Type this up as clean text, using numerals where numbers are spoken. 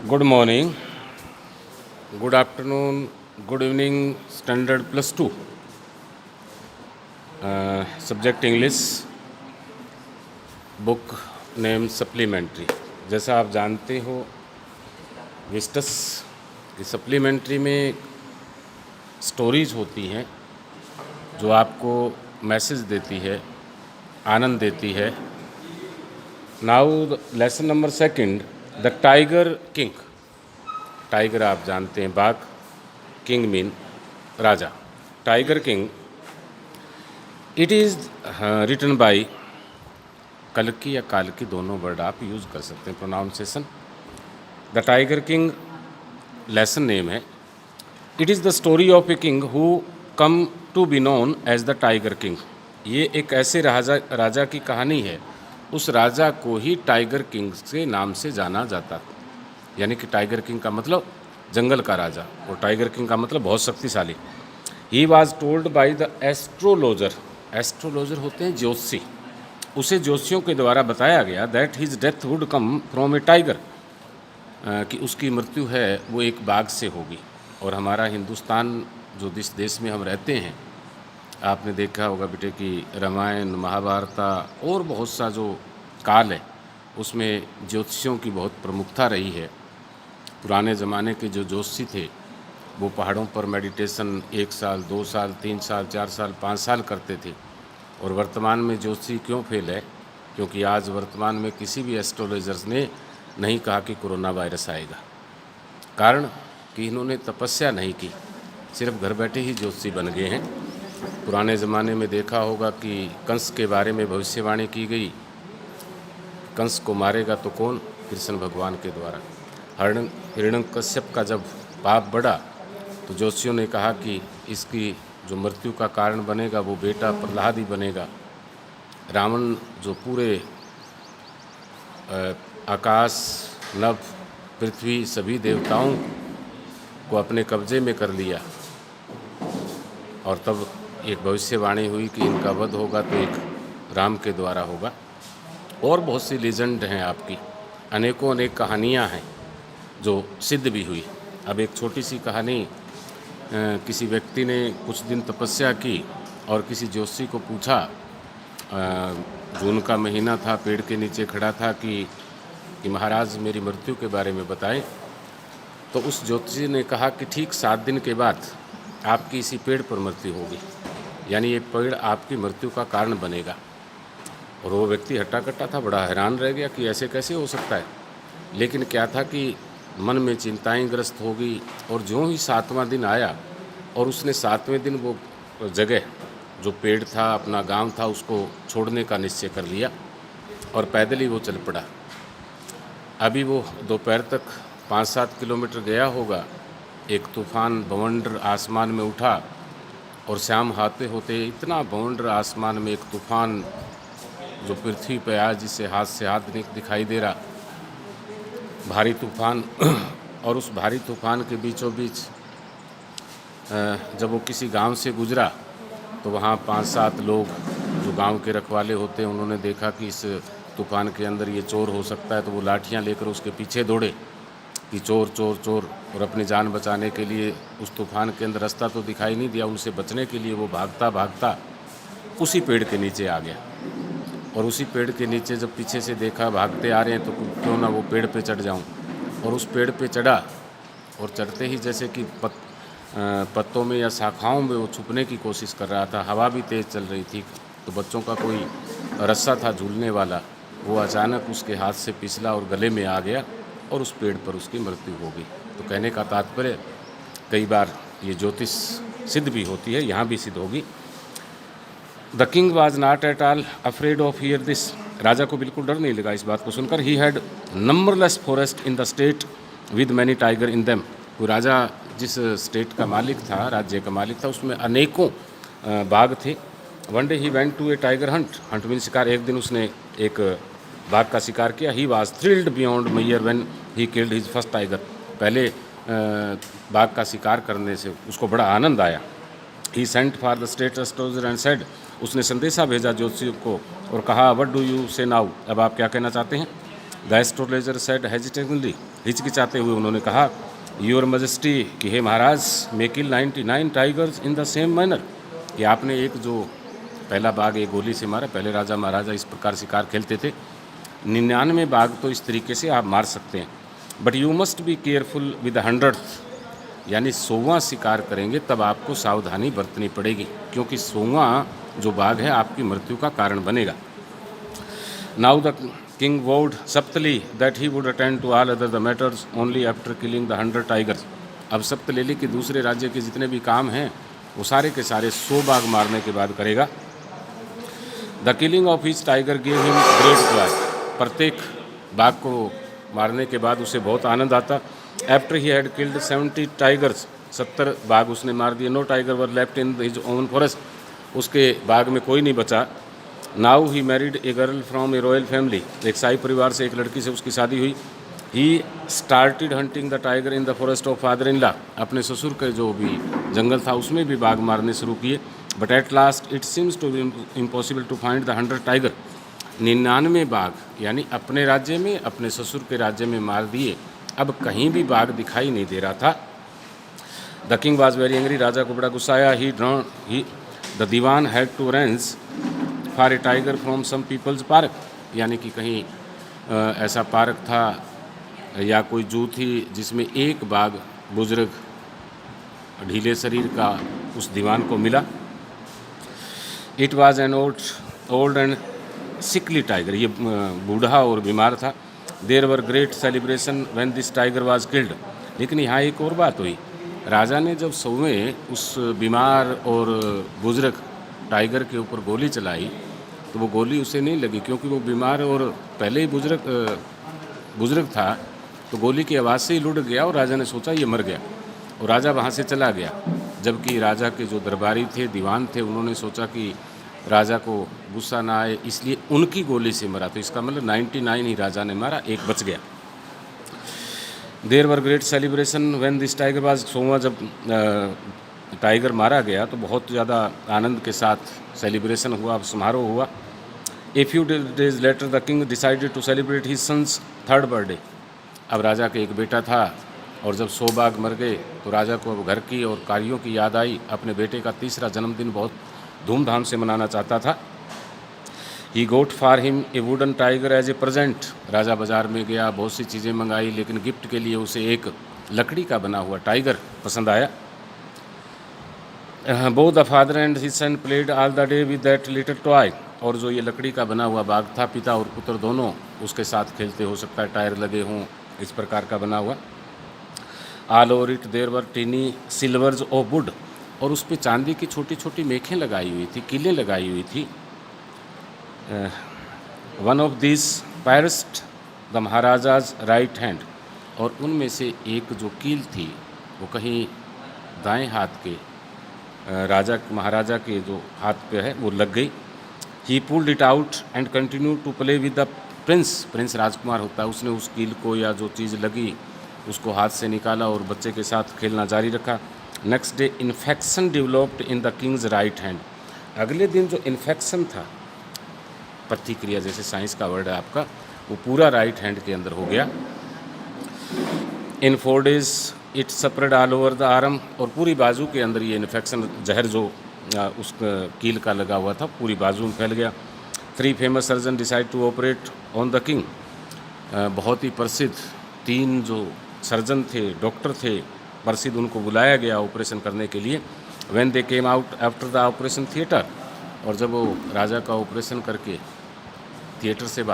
Good morning, good afternoon, good evening, Standard Plus 2. Subject English, book name Supplementary. जैसा आप जानते हो विस्टस की सप्लीमेंट्री में स्टोरीज होती हैं जो आपको मैसेज देती है, आनंद देती है. Now lesson number second, the tiger king. Tiger आप जानते हैं बाघ, किंग मीन राजा. Tiger king, it is written by कल्कि या काल्की, दोनों वर्ड आप यूज़ कर सकते हैं pronunciation. The tiger king lesson name है. It is the story of a king who come to be known as the tiger king. ये एक ऐसे राजा की कहानी है, उस राजा को ही टाइगर किंग के नाम से जाना जाता. यानी कि टाइगर किंग का मतलब जंगल का राजा और टाइगर किंग का मतलब बहुत शक्तिशाली. He was told by the astrologer. Astrologer होते हैं ज्योतिषी. उसे ज्योतिषियों के द्वारा बताया गया that his death would come from A tiger, कि उसकी मृत्यु है वो एक बाघ से होगी. और हमारा हिंदुस्तान जो जिस देश में हम रहते हैं, आपने देखा होगा बेटे कि रामायण, महाभारत और बहुत सा जो काल है उसमें ज्योतिषियों की बहुत प्रमुखता रही है. पुराने ज़माने के जो ज्योतिषी थे वो पहाड़ों पर मेडिटेशन 1 साल, 2 साल, 3 साल, 4 साल, 5 साल करते थे. और वर्तमान में ज्योतिषी क्यों फेल है? क्योंकि आज वर्तमान में किसी भी एस्ट्रोलॉजर्स ने नहीं कहा कि कोरोना वायरस आएगा. कारण कि इन्होंने तपस्या नहीं की, सिर्फ घर बैठे ही ज्योतिषी बन गए हैं. पुराने ज़माने में देखा होगा कि कंस के बारे में भविष्यवाणी की गई. कंस को मारेगा तो कौन? कृष्ण भगवान के द्वारा. हिरण्यकश्यप का जब पाप बढ़ा तो ज्योतिषियों ने कहा कि इसकी जो मृत्यु का कारण बनेगा वो बेटा प्रहलाद ही बनेगा. रावण जो पूरे आकाश, नभ, पृथ्वी सभी देवताओं को अपने कब्जे में कर लिया, और तब एक भविष्यवाणी हुई कि इनका वध होगा तो एक राम के द्वारा होगा. और बहुत सी लीजेंड हैं आपकी, अनेकों अनेक कहानियाँ हैं जो सिद्ध भी हुई. अब एक छोटी सी कहानी, किसी व्यक्ति ने कुछ दिन तपस्या की और किसी ज्योतिषी को पूछा, जून का महीना था, पेड़ के नीचे खड़ा था कि महाराज मेरी मृत्यु के बारे में बताएं. तो उस ज्योतिषी ने कहा कि ठीक 7 दिन के बाद आपकी इसी पेड़ पर मृत्यु होगी, यानी ये पेड़ आपकी मृत्यु का कारण बनेगा. और वो व्यक्ति हट्टा कट्टा था, बड़ा हैरान रह गया कि ऐसे कैसे हो सकता है. लेकिन क्या था कि मन में चिंताएं ग्रस्त हो गई, और जो ही 7वां दिन आया और उसने 7वें दिन वो जगह जो पेड़ था, अपना गांव था, उसको छोड़ने का निश्चय कर लिया और पैदल ही वो चल पड़ा. अभी वो दोपहर तक 5-7 किलोमीटर गया होगा, एक तूफान बवंडर आसमान में उठा, और शाम हाथे होते इतना बवंडर आसमान में एक तूफान जो पृथ्वी पर आज जिसे हाथ से हाथ दिखाई दे रहा, भारी तूफान. और उस भारी तूफान के बीचों बीच जब वो किसी गांव से गुजरा तो वहाँ 5-7 लोग जो गांव के रखवाले होते हैं, उन्होंने देखा कि इस तूफान के अंदर ये चोर हो सकता है. तो वो लाठियाँ लेकर उसके पीछे दौड़े कि चोर चोर चोर. और अपनी जान बचाने के लिए, उस तूफान के अंदर रास्ता तो दिखाई नहीं दिया, उनसे बचने के लिए वो भागता भागता उसी पेड़ के नीचे आ गया. और उसी पेड़ के नीचे जब पीछे से देखा भागते आ रहे हैं तो क्यों ना वो पेड़ पे चढ़ जाऊं. और उस पेड़ पे चढ़ा, और चढ़ते ही जैसे कि पत्तों में या शाखाओं में वो छुपने की कोशिश कर रहा था. हवा भी तेज़ चल रही थी, तो बच्चों का कोई रस्सा था झूलने वाला, वो अचानक उसके हाथ से फिसला और गले में आ गया, और उस पेड़ पर उसकी मृत्यु हो गई. तो कहने का तात्पर्य, कई बार ये ज्योतिष सिद्ध भी होती है, यहाँ भी सिद्ध होगी. The king was not at all afraid of hear this. राजा को बिल्कुल डर नहीं लगा इस बात को सुनकर. He had numberless forest in the state with many tiger in them. वो राजा जिस स्टेट का मालिक था, राज्य का मालिक था, उसमें अनेकों बाघ थे. One day he went to a tiger hunt. Hunt mean शिकार. एक दिन उसने एक बाघ का शिकार किया. He was thrilled beyond measure when he killed his first tiger. पहले बाघ का शिकार करने से उसको बड़ा आनंद आया. He sent for the state astrologer and said. उसने संदेशा भेजा ज्योतिषी को और कहा, what do you say now. अब आप क्या कहना चाहते हैं? द एस्ट्रोलॉजर सेड हेजिटेंटली, हिचकिचाते हुए उन्होंने कहा, योर मजेस्टी, कि हे महाराज, मे किल 99 tigers in the same manner, कि आपने एक जो पहला बाघ एक गोली से मारा। पहले राजा महाराजा इस प्रकार शिकार खेलते थे, 99 बाघ तो इस तरीके से आप मार सकते हैं, but you must be careful with 100th, यानी 100वां शिकार करेंगे तब आपको सावधानी बरतनी पड़ेगी, क्योंकि 100वां जो बाघ है आपकी मृत्यु का कारण बनेगा। Now the king vowed subtly that he would attend to all other the matters only after killing the 100 tigers. अब सप्तलेली के दूसरे राज्य के जितने भी काम हैं वो सारे के सारे 100 बाघ मारने के बाद करेगा। The killing of each tiger give him great Joy, प्रत्येक बाघ को मारने के बाद उसे बहुत आनंद आता। After he had killed 70 tigers, 70 बाघ उसने मार दिए। No tiger were left in his own forest, उसके बाग में कोई नहीं बचा। Now he married a girl from a royal family, एक शाही परिवार से एक लड़की से उसकी शादी हुई। He started hunting the tiger in the forest of father in law, अपने ससुर के जो भी जंगल था उसमें भी बाघ मारने शुरू किए। But at last it seems to be impossible to find the 100 tiger, 99 बाघ यानी अपने राज्य में अपने ससुर के राज्य में मार दिए, अब कहीं भी बाघ दिखाई नहीं दे रहा था। The king was very angry, राजा को बड़ा गुस्सा आया। The dewan had to race for a tiger from some people's park, यानी कि कहीं ऐसा पार्क था या कोई जू थी जिसमें एक बाघ बुजुर्ग ढीले शरीर का उस दीवान को मिला। It was an old and sickly tiger, ये बूढ़ा और बीमार था। There were great celebration when this tiger was killed, लेकिन यहाँ एक और बात हुई, राजा ने जब 100वें उस बीमार और बुजुर्ग टाइगर के ऊपर गोली चलाई तो वो गोली उसे नहीं लगी, क्योंकि वो बीमार और पहले ही बुजुर्ग था, तो गोली की आवाज़ से ही लुढ़क गया और राजा ने सोचा ये मर गया और राजा वहाँ से चला गया। जबकि राजा के जो दरबारी थे, दीवान थे, उन्होंने सोचा कि राजा को गुस्सा ना आए इसलिए उनकी गोली से मरा, तो इसका मतलब 99 ही राजा ने मारा, एक बच गया। There were great celebration when this tiger was, 100वां जब टाइगर मारा गया तो बहुत ज़्यादा आनंद के साथ सेलिब्रेशन हुआ, समारोह हुआ। A few days later the king decided to celebrate his sons 3rd birthday, अब राजा के एक बेटा था और जब 100 बाघ मर गए तो राजा को अब घर की और कार्यों की याद आई, अपने बेटे का 3रा जन्मदिन बहुत धूमधाम से मनाना चाहता था। He got for him a wooden tiger as a present, राजा बाजार में गया, बहुत सी चीज़ें मंगाई, लेकिन गिफ्ट के लिए उसे एक लकड़ी का बना हुआ टाइगर पसंद आया। Both the father and his son played all the day with that little toy, और जो ये लकड़ी का बना हुआ बाघ था, पिता और पुत्र दोनों उसके साथ खेलते, हो सकता है टायर लगे हों, इस प्रकार का बना हुआ। All over it there were tiny slivers of wood, और उस पर चांदी की छोटी छोटी मेखें लगाई हुई थी, कीलें लगाई हुई थी। One of this pierced the maharaja's right hand, और उनमें से एक जो कील थी वो कहीं दाएं हाथ के महाराजा के जो हाथ पे है वो लग गई। He pulled it out and continue to play with the prince राजकुमार होता है, उसने उस कील को या जो चीज़ लगी उसको हाथ से निकाला और बच्चे के साथ खेलना जारी रखा। Next day infection developed in the Kings right hand, अगले दिन जो इन्फेक्शन था, प्रतिक्रिया जैसे साइंस का वर्ड है आपका, वो पूरा राइट हैंड के अंदर हो गया। इन 4 days it spread all over the arm, और पूरी बाजू के अंदर ये इन्फेक्शन, जहर जो उस कील का लगा हुआ था, पूरी बाजू में फैल गया। 3 famous surgeon decide to operate on the king, बहुत ही प्रसिद्ध 3 जो सर्जन थे, डॉक्टर थे प्रसिद्ध, उनको बुलाया गया ऑपरेशन करने के लिए। When they came out after the operation theatre, और जब वो राजा का ऑपरेशन करके थिएटर से